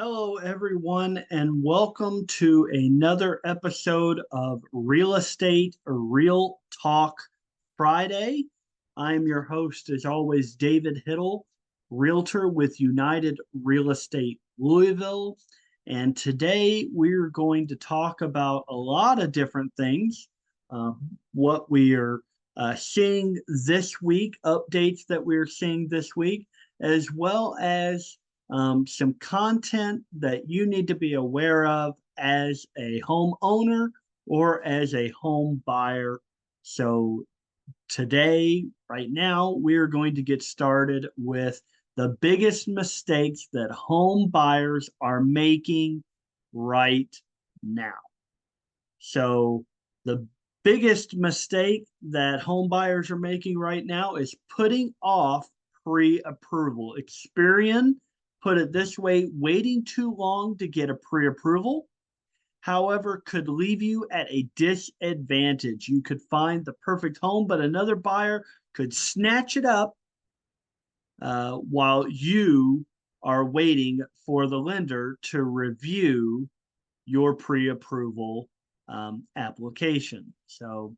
Hello, everyone, and welcome to another episode of Real Estate or Real Talk Friday. I'm your host, as always, David Hittle, Realtor with United Real Estate Louisville. And today we're going to talk about a lot of different things, what we are seeing this week, updates that we're seeing this week, as well as some content that you need to be aware of as a homeowner or as a home buyer. So, today, right now, we're going to get started with the biggest mistakes that home buyers are making right now. So, the biggest mistake that home buyers are making right now is putting off pre-approval. Experian put it this way: waiting too long to get a pre-approval, however, could leave you at a disadvantage. You could find the perfect home, but another buyer could snatch it up while you are waiting for the lender to review your pre-approval application. So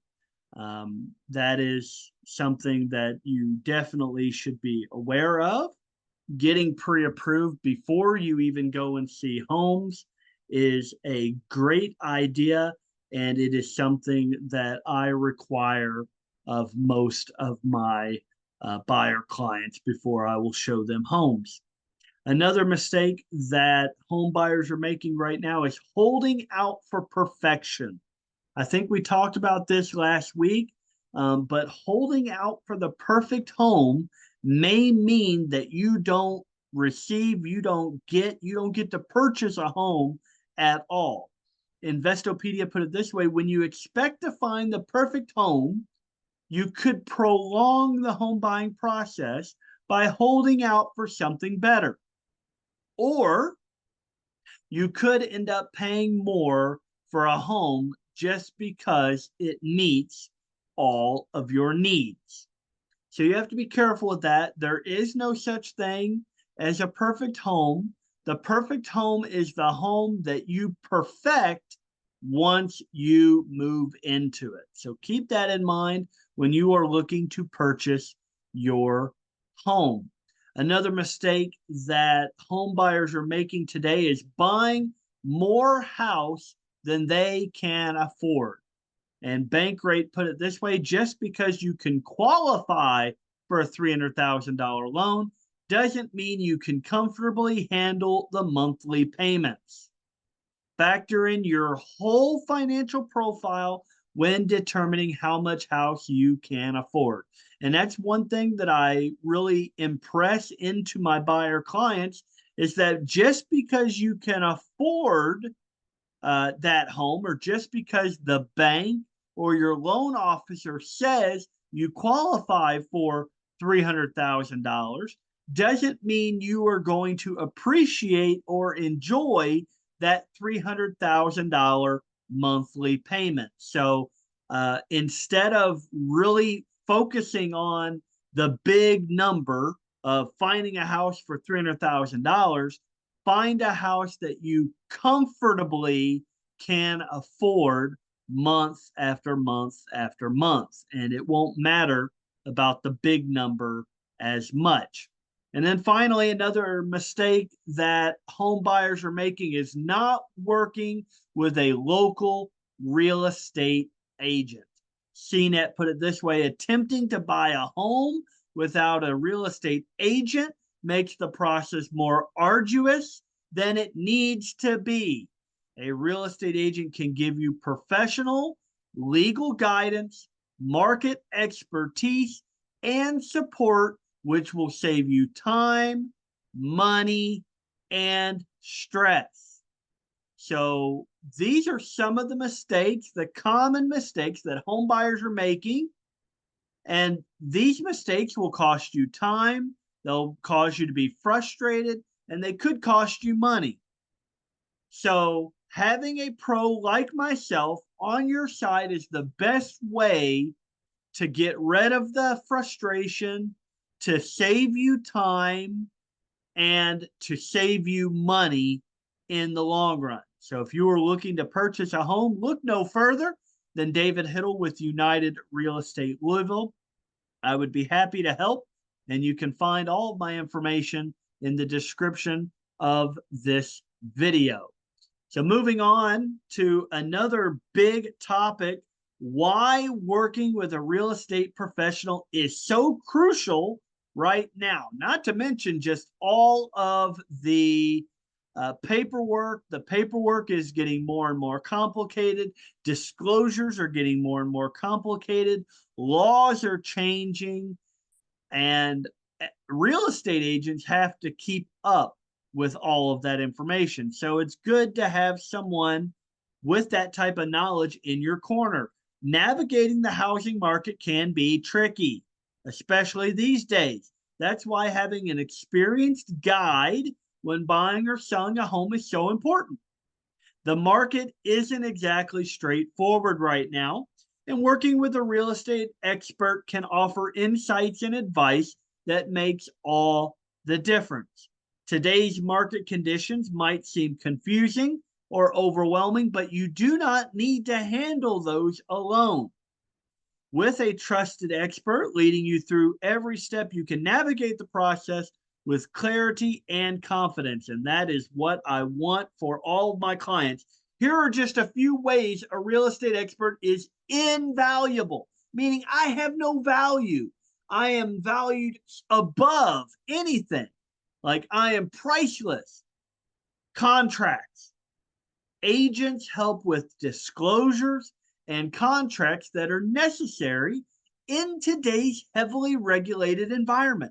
that is something that you definitely should be aware of. Getting pre-approved before you even go and see homes is a great idea, and it is something that I require of most of my buyer clients before I will show them homes. Another mistake that home buyers are making right now is holding out for perfection. I think we talked about this last week, but holding out for the perfect home may mean that you don't receive, you don't get to purchase a home at all. Investopedia put it this way: when you expect to find the perfect home, you could prolong the home buying process by holding out for something better. Or you could end up paying more for a home just because it meets all of your needs. So you have to be careful with that. There is no such thing as a perfect home. The perfect home is the home that you perfect once you move into it. So keep that in mind when you are looking to purchase your home. Another mistake that home buyers are making today is buying more house than they can afford. And Bankrate put it this way: just because you can qualify for a $300,000 loan doesn't mean you can comfortably handle the monthly payments. Factor in your whole financial profile when determining how much house you can afford. And that's one thing that I really impress into my buyer clients, is that just because you can afford that home, or just because the bank or your loan officer says you qualify for $300,000, doesn't mean you are going to appreciate or enjoy that $300,000 monthly payment. So instead of really focusing on the big number of finding a house for $300,000, find a house that you comfortably can afford month after month after month, and it won't matter about the big number as much. And then finally, another mistake that home buyers are making is not working with a local real estate agent. CNET put it this way: attempting to buy a home without a real estate agent makes the process more arduous than it needs to be. A real estate agent can give you professional legal guidance, market expertise, and support, which will save you time, money, and stress. So these are some of the mistakes, the common mistakes that home buyers are making. And these mistakes will cost you time, they'll cause you to be frustrated, and they could cost you money. So having a pro like myself on your side is the best way to get rid of the frustration, to save you time, and to save you money in the long run. So if you are looking to purchase a home, look no further than David Hittle with United Real Estate Louisville. I would be happy to help, and you can find all of my information in the description of this video. So moving on to another big topic, why working with a real estate professional is so crucial right now. Not to mention just all of the paperwork. The paperwork is getting more and more complicated. Disclosures are getting more and more complicated. Laws are changing, and real estate agents have to keep up with all of that information. So it's good to have someone with that type of knowledge in your corner. Navigating the housing market can be tricky, especially these days. That's why having an experienced guide when buying or selling a home is so important. The market isn't exactly straightforward right now, and working with a real estate expert can offer insights and advice that makes all the difference. Today's market conditions might seem confusing or overwhelming, but you do not need to handle those alone. With a trusted expert leading you through every step, you can navigate the process with clarity and confidence. And that is what I want for all of my clients. Here are just a few ways a real estate expert is invaluable, meaning I have no value. I am valued above anything. Like I am priceless. Contracts. Agents help with disclosures and contracts that are necessary in today's heavily regulated environment.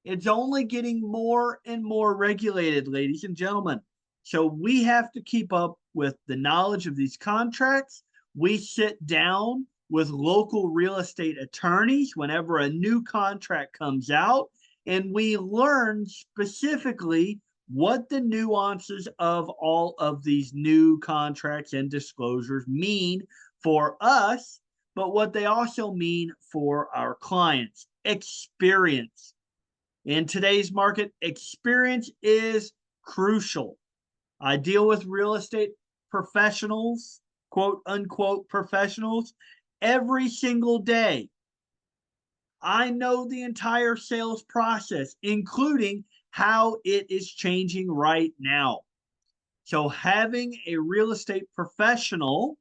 It's only getting more and more regulated, ladies and gentlemen. So we have to keep up with the knowledge of these contracts. We sit down with local real estate attorneys whenever a new contract comes out, and we learn specifically what the nuances of all of these new contracts and disclosures mean for us, but what they also mean for our clients. Experience. In today's market, experience is crucial. I deal with real estate professionals, quote unquote professionals, every single day. I know the entire sales process, including how it is changing right now. So having a real estate professional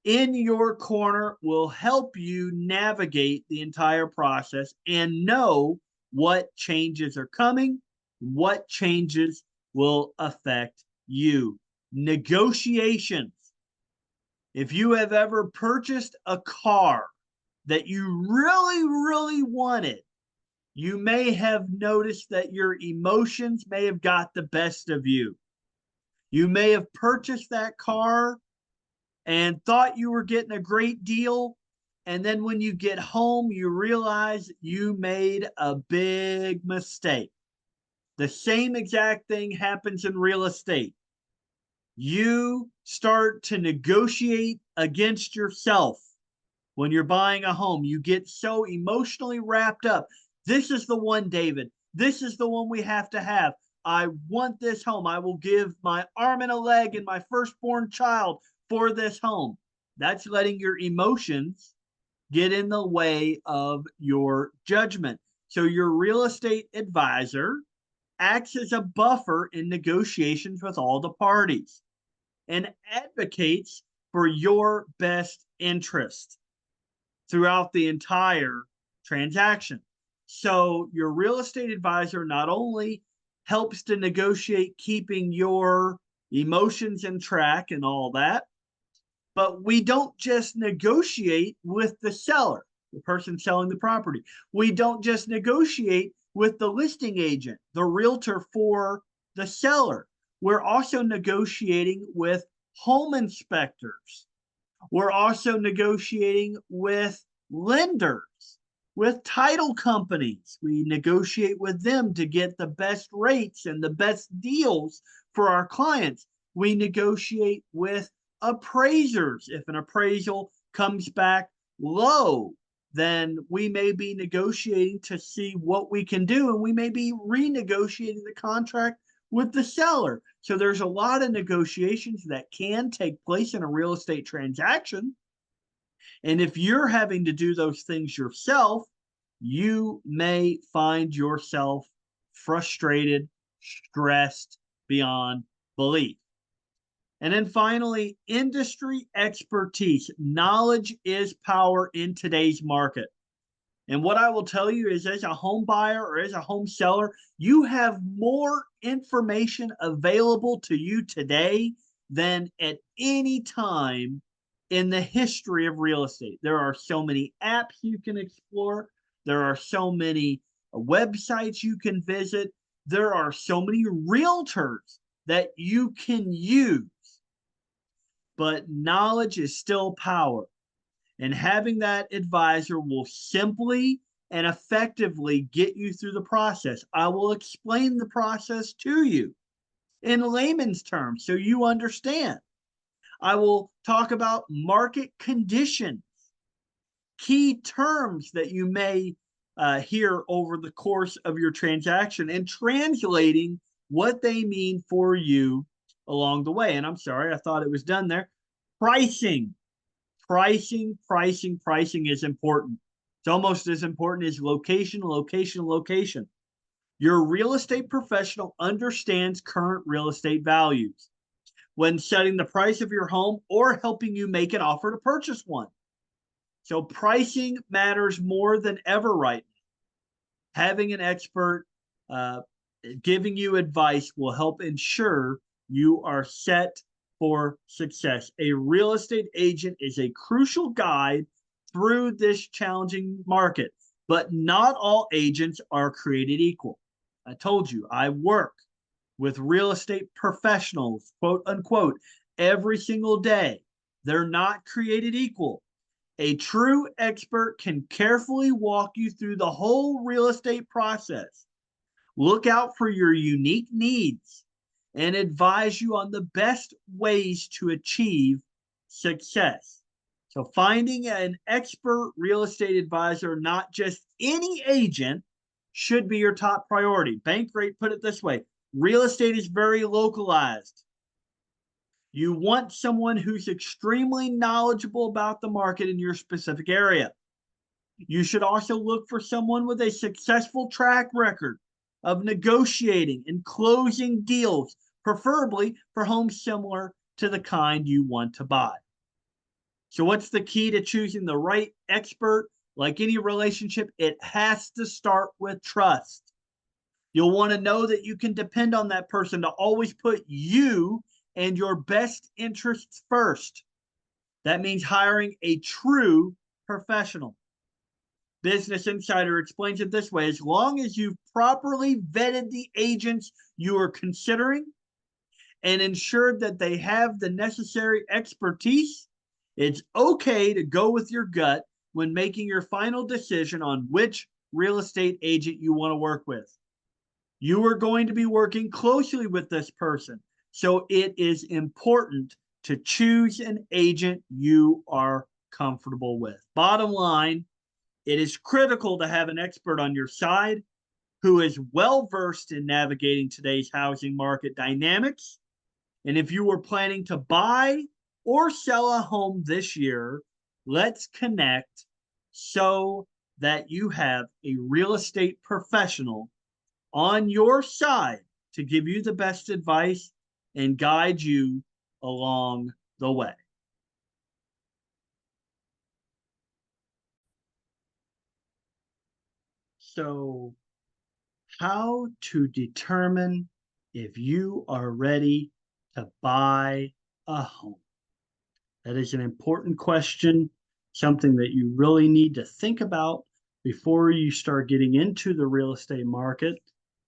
in your corner will help you navigate the entire process and know what changes are coming, what changes will affect you. Negotiations. If you have ever purchased a car that you really, really wanted, you may have noticed that your emotions may have got the best of you. You may have purchased that car and thought you were getting a great deal. And then when you get home, you realize you made a big mistake. The same exact thing happens in real estate. You start to negotiate against yourself when you're buying a home. You get so emotionally wrapped up. This is the one, David. This is the one we have to have. I want this home. I will give my arm and a leg and my firstborn child for this home. That's letting your emotions get in the way of your judgment. So your real estate advisor acts as a buffer in negotiations with all the parties and advocates for your best interest throughout the entire transaction. So your real estate advisor not only helps to negotiate keeping your emotions in track and all that, but we don't just negotiate with the seller, the person selling the property. We don't just negotiate with the listing agent, the realtor for the seller. We're also negotiating with home inspectors. We're also negotiating with lenders, with title companies. We negotiate with them to get the best rates and the best deals for our clients. We negotiate with appraisers. If an appraisal comes back low, then we may be negotiating to see what we can do, and we may be renegotiating the contract with the seller. So there's a lot of negotiations that can take place in a real estate transaction. And if you're having to do those things yourself, you may find yourself frustrated, stressed beyond belief. And then finally, industry expertise. Knowledge is power in today's market. And what I will tell you is, as a home buyer or as a home seller, you have more information available to you today than at any time in the history of real estate. There are so many apps you can explore, there are so many websites you can visit, there are so many realtors that you can use. But knowledge is still power. And having that advisor will simply and effectively get you through the process. I will explain the process to you in layman's terms so you understand. I will talk about market conditions, key terms that you may hear over the course of your transaction, and translating what they mean for you along the way. And I'm sorry, I thought it was done there. Pricing. Pricing is important. It's almost as important as location. Your real estate professional understands current real estate values when setting the price of your home or helping you make an offer to purchase one. So pricing matters more than ever right now. Having an expert giving you advice will help ensure you are set for success. A real estate agent is a crucial guide through this challenging market, but not all agents are created equal. I told you, I work with real estate professionals, quote unquote, every single day. They're not created equal. A true expert can carefully walk you through the whole real estate process. Look out for your unique needs and advise you on the best ways to achieve success. So, finding an expert real estate advisor, not just any agent, should be your top priority. Bankrate put it this way: real estate is very localized. You want someone who's extremely knowledgeable about the market in your specific area. You should also look for someone with a successful track record of negotiating and closing deals, preferably for homes similar to the kind you want to buy. So, what's the key to choosing the right expert? Like any relationship, it has to start with trust. You'll want to know that you can depend on that person to always put you and your best interests first. That means hiring a true professional. Business Insider explains it this way: as long as you've properly vetted the agents you are considering and ensured that they have the necessary expertise, it's okay to go with your gut when making your final decision on which real estate agent you want to work with. You are going to be working closely with this person, so it is important to choose an agent you are comfortable with. Bottom line, it is critical to have an expert on your side who is well versed in navigating today's housing market dynamics. And if you are planning to buy or sell a home this year, let's connect so that you have a real estate professional on your side to give you the best advice and guide you along the way. So, how to determine if you are ready to buy a home? That is an important question, something that you really need to think about before you start getting into the real estate market.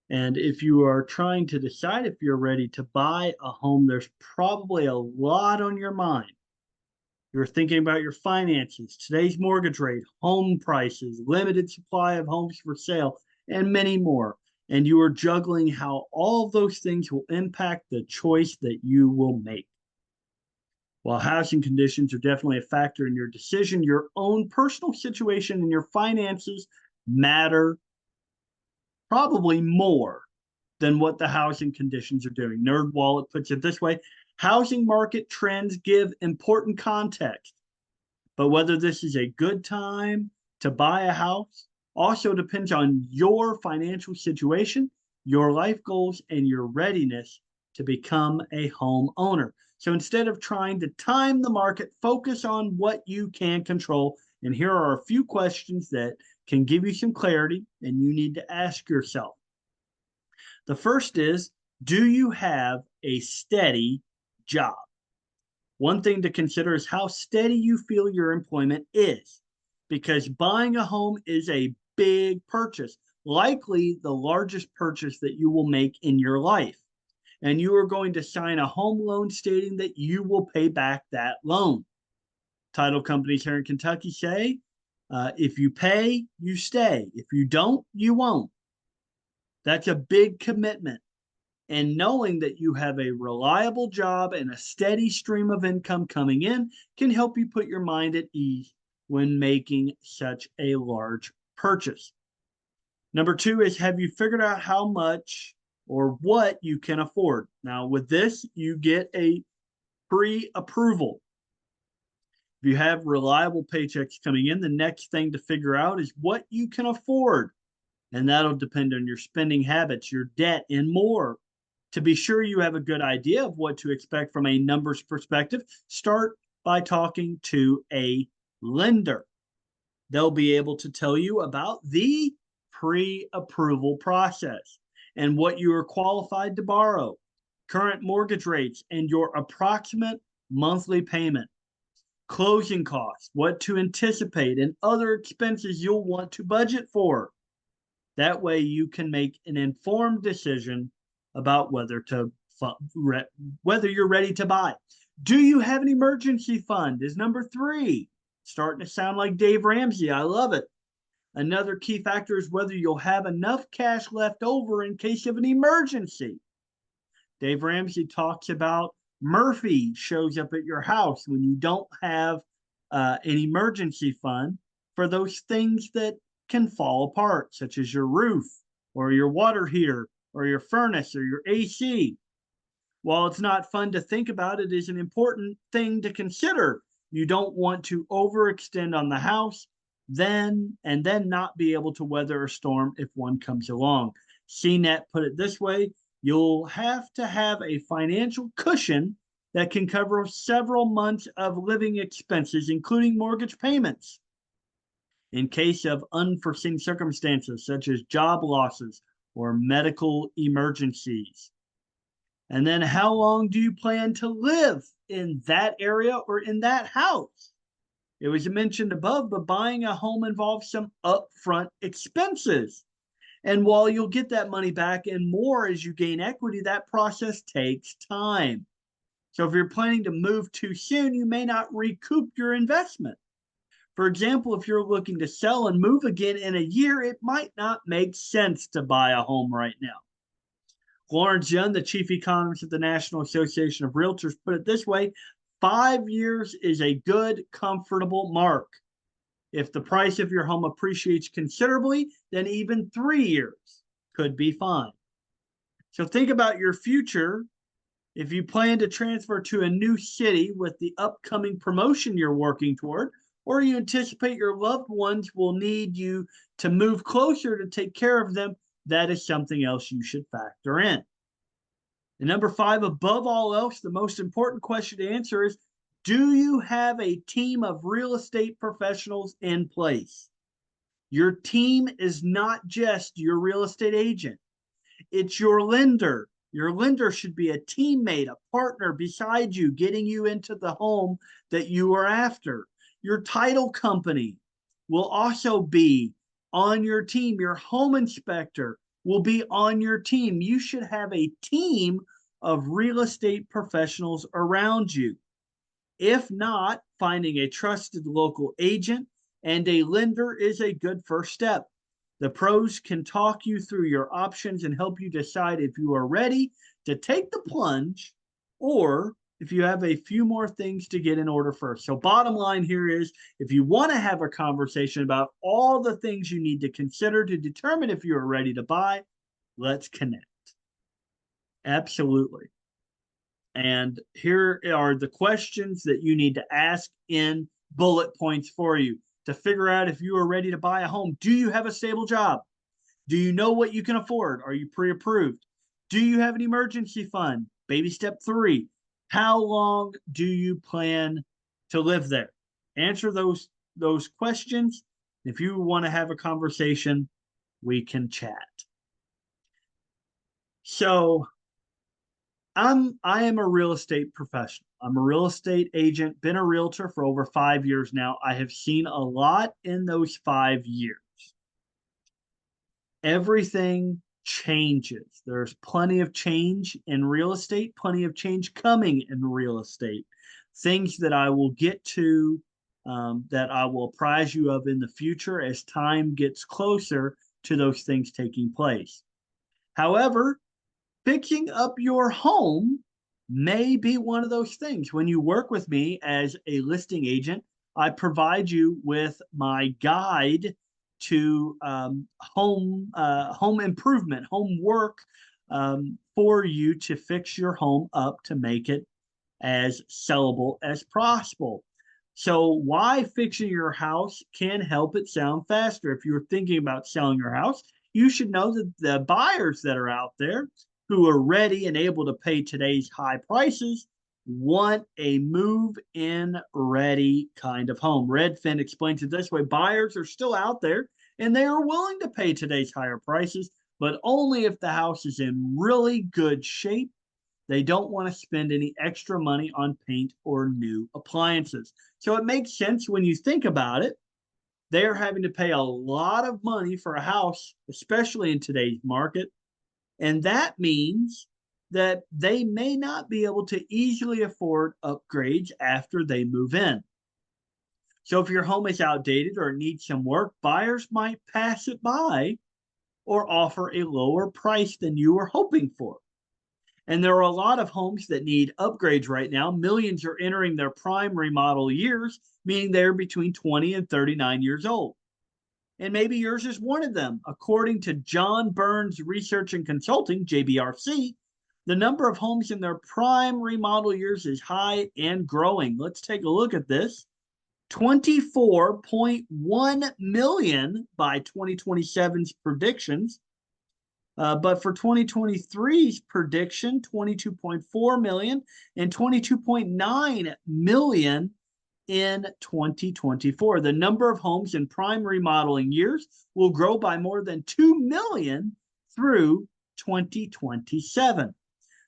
And if you are trying to decide if you're ready to buy a home, there's probably a lot on your mind. You're thinking about your finances, today's mortgage rate, home prices, limited supply of homes for sale, and many more. And you are juggling how all of those things will impact the choice that you will make. While housing conditions are definitely a factor in your decision, your own personal situation and your finances matter probably more than what the housing conditions are doing. NerdWallet puts it this way: housing market trends give important context, but whether this is a good time to buy a house also depends on your financial situation, your life goals, and your readiness to become a homeowner. So instead of trying to time the market, focus on what you can control. And here are a few questions that can give you some clarity and you need to ask yourself. The first is, do you have a steady job? One thing to consider is how steady you feel your employment is, because buying a home is a big purchase, likely the largest purchase that you will make in your life. And you are going to sign a home loan stating that you will pay back that loan. Title companies here in Kentucky say, if you pay, you stay. If you don't, you won't. That's a big commitment. And knowing that you have a reliable job and a steady stream of income coming in can help you put your mind at ease when making such a large purchase. Number two is, have you figured out how much or what you can afford? Now, with this, you get a pre-approval. If you have reliable paychecks coming in, the next thing to figure out is what you can afford. And that'll depend on your spending habits, your debt, and more. To be sure you have a good idea of what to expect from a numbers perspective, start by talking to a lender. They'll be able to tell you about the pre-approval process and what you are qualified to borrow, current mortgage rates, and your approximate monthly payment, closing costs, what to anticipate, and other expenses you'll want to budget for. That way you can make an informed decision about whether you're ready to buy. Do you have an emergency fund is number three. Starting to sound like Dave Ramsey. I love it. Another key factor is whether you'll have enough cash left over in case of an emergency. Dave Ramsey talks about Murphy shows up at your house when you don't have an emergency fund for those things that can fall apart, such as your roof or your water heater or your furnace or your AC. While it's not fun to think about, it is an important thing to consider. You don't want to overextend on the house then not be able to weather a storm if one comes along. CNET put it this way: you'll have to have a financial cushion that can cover several months of living expenses, including mortgage payments, in case of unforeseen circumstances such as job losses or medical emergencies. And then, how long do you plan to live in that area or in that house? It was mentioned above, but buying a home involves some upfront expenses. And while you'll get that money back and more as you gain equity, that process takes time. So if you're planning to move too soon, you may not recoup your investment. For example, if you're looking to sell and move again in a year, it might not make sense to buy a home right now. Lawrence Young, the chief economist of the National Association of Realtors, put it this way: 5 years is a good, comfortable mark. If the price of your home appreciates considerably, then even 3 years could be fine. So think about your future. If you plan to transfer to a new city with the upcoming promotion you're working toward, or you anticipate your loved ones will need you to move closer to take care of them, that is something else you should factor in. And number five, above all else, the most important question to answer is, do you have a team of real estate professionals in place? Your team is not just your real estate agent. It's your lender. Your lender should be a teammate, a partner beside you, getting you into the home that you are after. Your title company will also be on your team. Your home inspector will be on your team. You should have a team of real estate professionals around you. If not, finding a trusted local agent and a lender is a good first step. The pros can talk you through your options and help you decide if you are ready to take the plunge or if you have a few more things to get in order first. So bottom line here is, if you want to have a conversation about all the things you need to consider to determine if you are ready to buy, let's connect. Absolutely. And here are the questions that you need to ask in bullet points for you to figure out if you are ready to buy a home. Do you have a stable job? Do you know what you can afford? Are you pre approved? Do you have an emergency fund? Baby step three. How long do you plan to live there? Answer those questions. If you want to have a conversation, we can chat. So I am a real estate professional. I'm a real estate agent, been a realtor for over 5 years now. I have seen a lot in those 5 years. Everything changes. There's plenty of change in real estate, plenty of change coming in real estate. Things that I will get to, that I will apprise you of in the future as time gets closer to those things taking place. However, fixing up your home may be one of those things. When you work with me as a listing agent, I provide you with my guide to home improvement, home work, for you to fix your home up to make it as sellable as possible. So, why fixing your house can help it sound faster. If you're thinking about selling your house, you should know that the buyers that are out there who are ready and able to pay today's high prices want a move in ready kind of home. Redfin explains it this way: buyers are still out there and they are willing to pay today's higher prices, but only if the house is in really good shape. They don't want to spend any extra money on paint or new appliances. So it makes sense when you think about it. They're having to pay a lot of money for a house, especially in today's market. And that means that they may not be able to easily afford upgrades after they move in. So if your home is outdated or needs some work, buyers might pass it by or offer a lower price than you were hoping for. And there are a lot of homes that need upgrades right now. Millions are entering their prime remodel years, meaning they're between 20 and 39 years old. And maybe yours is one of them. According to John Burns Research and Consulting, JBRC, the number of homes in their prime remodel years is high and growing. Let's take a look at this. 24.1 million by 2027's predictions. But for 2023's prediction, 22.4 million and 22.9 million in 2024. The number of homes in prime remodeling years will grow by more than 2 million through 2027.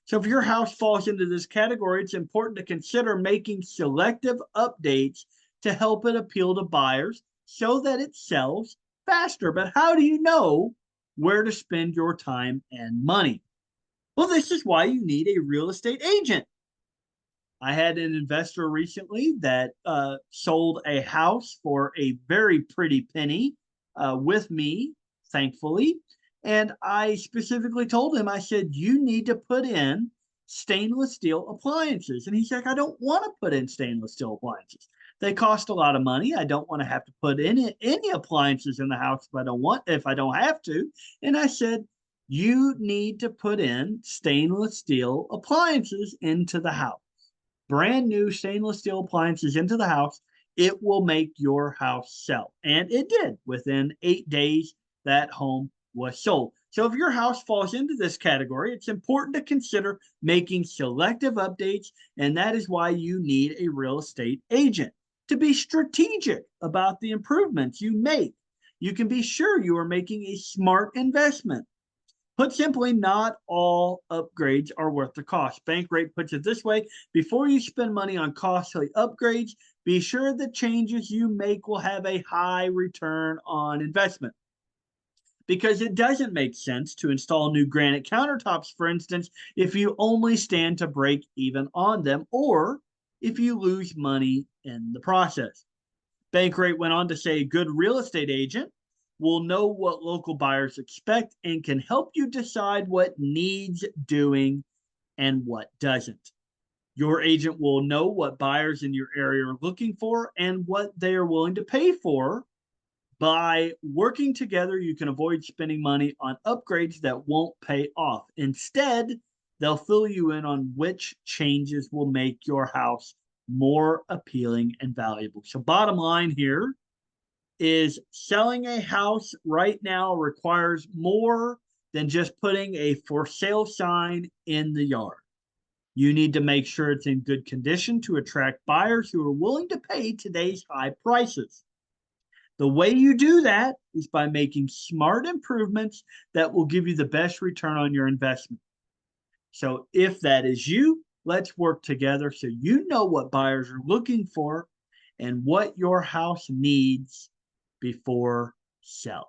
So if your house falls into this category, it's important to consider making selective updates to help it appeal to buyers so that it sells faster. But how do you know where to spend your time and money? Well, this is why you need a real estate agent. I had an investor recently that sold a house for a very pretty penny with me, thankfully. And I specifically told him, I said, you need to put in stainless steel appliances. And he's like, I don't want to put in stainless steel appliances. They cost a lot of money. I don't want to have to put any appliances in the house if I don't have to. And I said, you need to put in stainless steel appliances into the house, brand new stainless steel appliances into the house. It will make your house sell. And it did. Within 8 days, that home was sold. So if your house falls into this category, it's important to consider making selective updates. And that is why you need a real estate agent to be strategic about the improvements you make. You can be sure you are making a smart investment. Put simply, not all upgrades are worth the cost. Bankrate puts it this way: before you spend money on costly upgrades, be sure the changes you make will have a high return on investment. Because it doesn't make sense to install new granite countertops, for instance, if you only stand to break even on them or if you lose money in the process. Bankrate went on to say a good real estate agent will know what local buyers expect and can help you decide what needs doing and what doesn't. Your agent will know what buyers in your area are looking for and what they are willing to pay for. By working together, you can avoid spending money on upgrades that won't pay off. Instead, They'll fill you in on which changes will make your house more appealing and valuable. So, bottom line here is selling a house right now requires more than just putting a for sale sign in the yard. You need to make sure it's in good condition to attract buyers who are willing to pay today's high prices. The way you do that is by making smart improvements that will give you the best return on your investment. So if that is you, let's work together so you know what buyers are looking for and what your house needs before selling.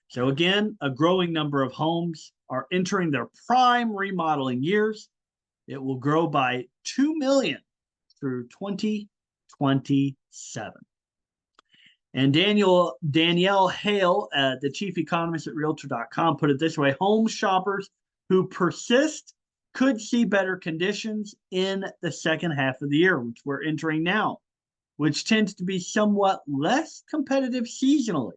So again, a growing number of homes are entering their prime remodeling years. It will grow by 2 million through 2027. And Danielle Hale, the chief economist at Realtor.com, put it this way: home shoppers who persist could see better conditions in the second half of the year, which we're entering now, which tends to be somewhat less competitive seasonally.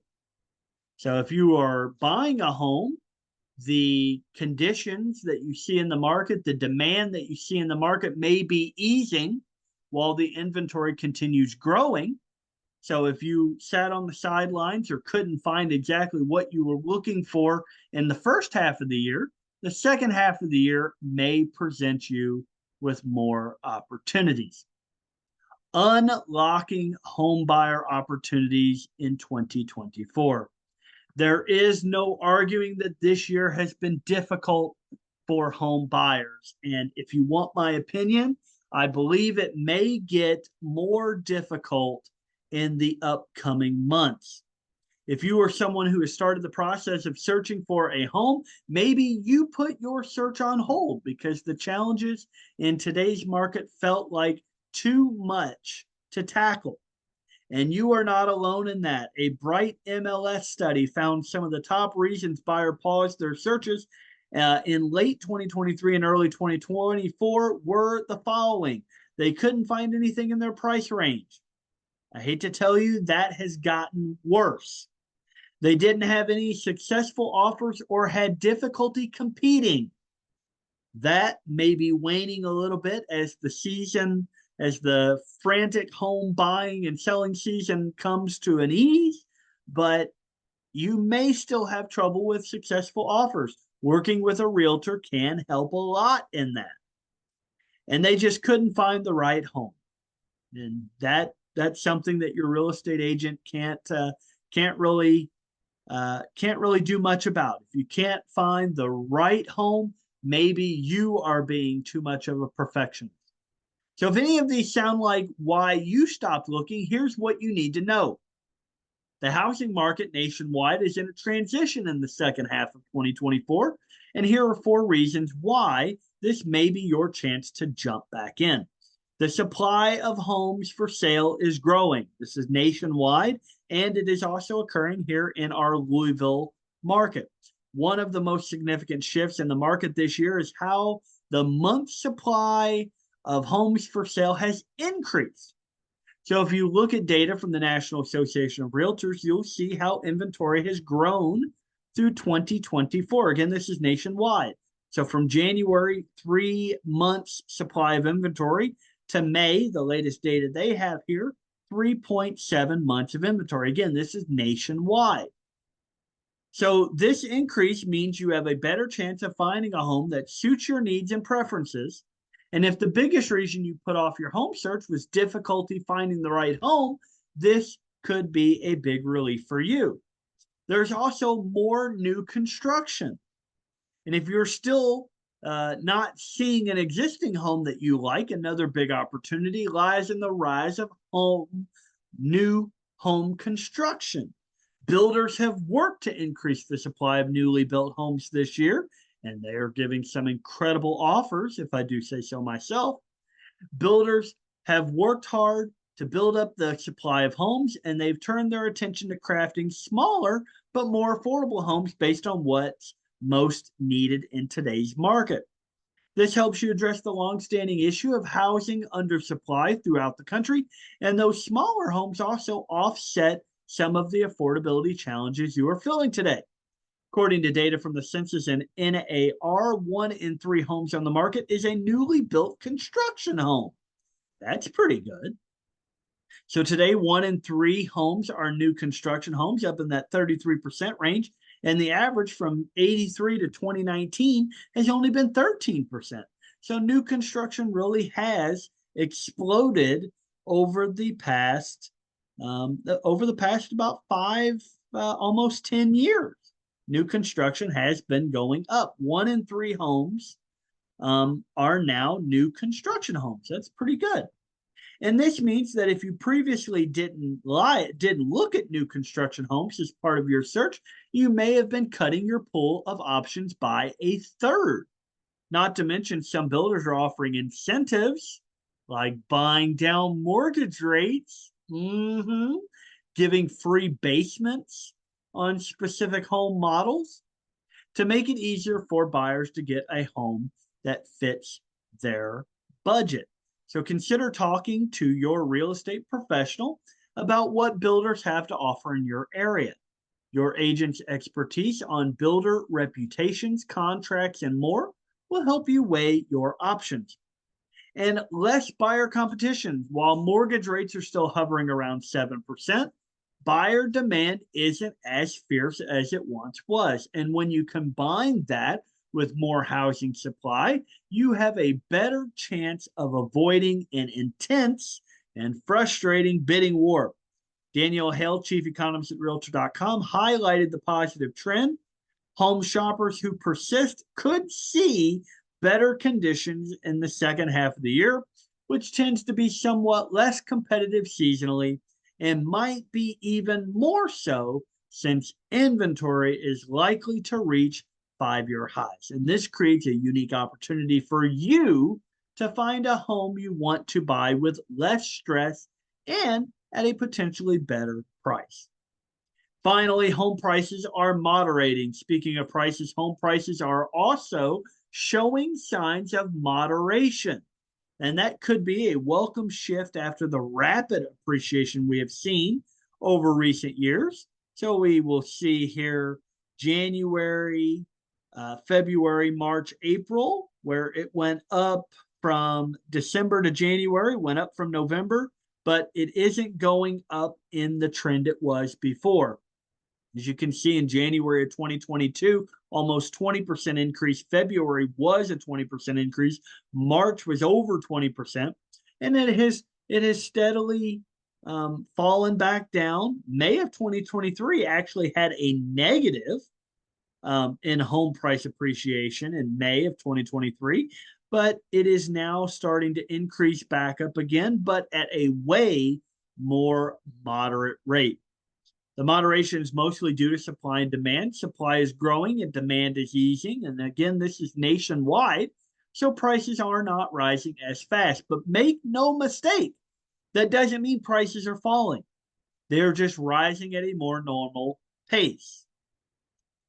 So if you are buying a home, the conditions that you see in the market, the demand that you see in the market may be easing while the inventory continues growing. So if you sat on the sidelines or couldn't find exactly what you were looking for in the first half of the year, the second half of the year may present you with more opportunities. Unlocking home buyer opportunities in 2024. There is no arguing that this year has been difficult for home buyers. And if you want my opinion, I believe it may get more difficult in the upcoming months. If you are someone who has started the process of searching for a home, maybe you put your search on hold because the challenges in today's market felt like too much to tackle. And you are not alone in that. A Bright MLS study found some of the top reasons buyers paused their searches in late 2023 and early 2024 were the following. They couldn't find anything in their price range. I hate to tell you, that has gotten worse. They didn't have any successful offers or had difficulty competing. That may be waning a little bit as the frantic home buying and selling season comes to an ease, but you may still have trouble with successful offers. Working with a realtor can help a lot in that. And they just couldn't find the right home. And that's something that your real estate agent can't really do much about. If you can't find the right home, maybe you are being too much of a perfectionist. So if any of these sound like why you stopped looking, here's what you need to know. The housing market nationwide is in a transition in the second half of 2024, and here are 4 reasons why this may be your chance to jump back in. The supply of homes for sale is growing. This is nationwide, and it is also occurring here in our Louisville market. One of the most significant shifts in the market this year is how the month supply of homes for sale has increased. So if you look at data from the National Association of Realtors, you'll see how inventory has grown through 2024. Again, this is nationwide. So from January, 3 months supply of inventory to May, the latest data they have here, 3.7 months of inventory. Again, this is nationwide. So this increase means you have a better chance of finding a home that suits your needs and preferences. And if the biggest reason you put off your home search was difficulty finding the right home, this could be a big relief for you. There's also more new construction. And if you're still not seeing an existing home that you like, another big opportunity lies in the rise of new home construction. Builders have worked to increase the supply of newly built homes this year, and they are giving some incredible offers, if I do say so myself. Builders have worked hard to build up the supply of homes, and they've turned their attention to crafting smaller but more affordable homes based on what's most needed in today's market. This helps you address the longstanding issue of housing undersupply throughout the country, and those smaller homes also offset some of the affordability challenges you are feeling today. According to data from the census and NAR, 1 in 3 homes on the market is a newly built construction home. That's pretty good. So today, 1 in 3 homes are new construction homes, up in that 33% range. And the average from 83 to 2019 has only been 13%. So new construction really has exploded over the past about 5, almost 10 years. New construction has been going up. 1 in 3 homes are now new construction homes. That's pretty good. And this means that if you previously didn't look at new construction homes as part of your search, you may have been cutting your pool of options by a third. Not to mention, some builders are offering incentives like buying down mortgage rates, giving free basements on specific home models to make it easier for buyers to get a home that fits their budget. So consider talking to your real estate professional about what builders have to offer in your area. Your agent's expertise on builder reputations, contracts, and more will help you weigh your options. And less buyer competition. While mortgage rates are still hovering around 7%, buyer demand isn't as fierce as it once was. And when you combine that with more housing supply, you have a better chance of avoiding an intense and frustrating bidding war. Daniel Hale, chief economist at Realtor.com, highlighted the positive trend. Home shoppers who persist could see better conditions in the second half of the year, which tends to be somewhat less competitive seasonally and might be even more so since inventory is likely to reach 5-year highs. And this creates a unique opportunity for you to find a home you want to buy with less stress and at a potentially better price. Finally, home prices are moderating. Speaking of prices, home prices are also showing signs of moderation. And that could be a welcome shift after the rapid appreciation we have seen over recent years. So we will see here January, February, March, April, where it went up from December to January, went up from November, but it isn't going up in the trend it was before. As you can see in January of 2022, almost 20% increase. February was a 20% increase. March was over 20%. And it has steadily fallen back down. May of 2023 actually had a negative in home price appreciation in May of 2023, but it is now starting to increase back up again, but at a way more moderate rate. The moderation is mostly due to supply and demand. Supply is growing and demand is easing. And again, this is nationwide, so prices are not rising as fast. But make no mistake, that doesn't mean prices are falling. They're just rising at a more normal pace.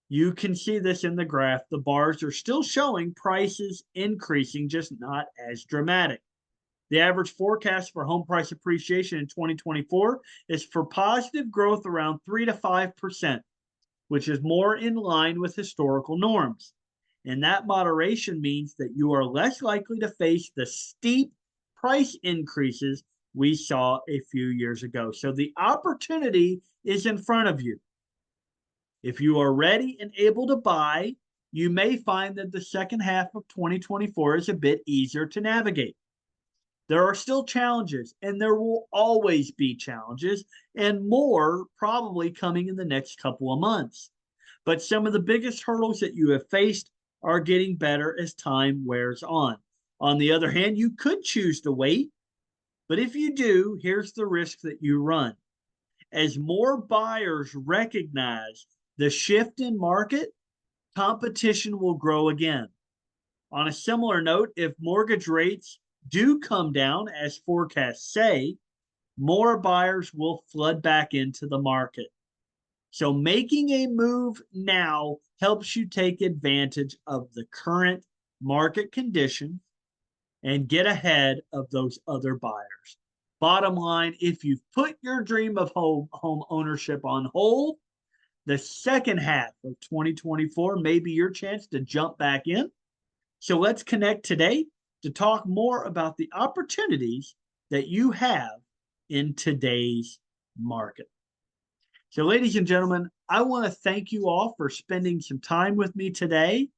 You can see this in the graph. The bars are still showing prices increasing, just not as dramatic. The average forecast for home price appreciation in 2024 is for positive growth around 3 to 5%, which is more in line with historical norms. And that moderation means that you are less likely to face the steep price increases we saw a few years ago. So the opportunity is in front of you. If you are ready and able to buy, you may find that the second half of 2024 is a bit easier to navigate. There are still challenges, and there will always be challenges, and more probably coming in the next couple of months. But some of the biggest hurdles that you have faced are getting better as time wears on. On the other hand, you could choose to wait, but if you do, here's the risk that you run. As more buyers recognize the shift in market, competition will grow again. On a similar note, if mortgage rates do come down, as forecasts say, more buyers will flood back into the market. So making a move now helps you take advantage of the current market conditions and get ahead of those other buyers. Bottom line, if you've put your dream of home ownership on hold, the second half of 2024 may be your chance to jump back in. So let's connect today to talk more about the opportunities that you have in today's market. So, ladies and gentlemen, I want to thank you all for spending some time with me today.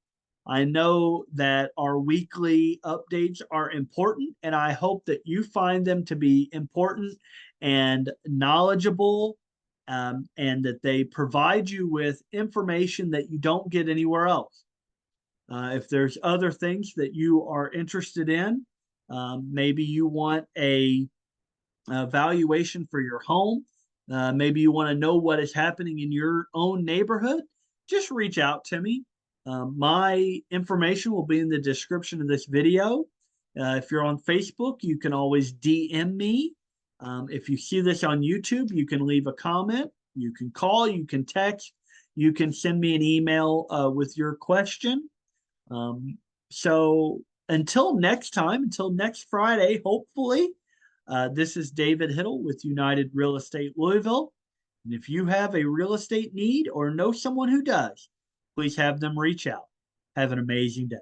I know that our weekly updates are important, and I hope that you find them to be important and knowledgeable, and that they provide you with information that you don't get anywhere else. If there's other things that you are interested in, maybe you want a valuation for your home, maybe you want to know what is happening in your own neighborhood, just reach out to me. My information will be in the description of this video. If you're on Facebook, you can always DM me. If you see this on YouTube, you can leave a comment. You can call, you can text, you can send me an email with your question. So until next time, until next Friday, hopefully, this is David Hittle with United Real Estate Louisville. And if you have a real estate need or know someone who does, please have them reach out. Have an amazing day.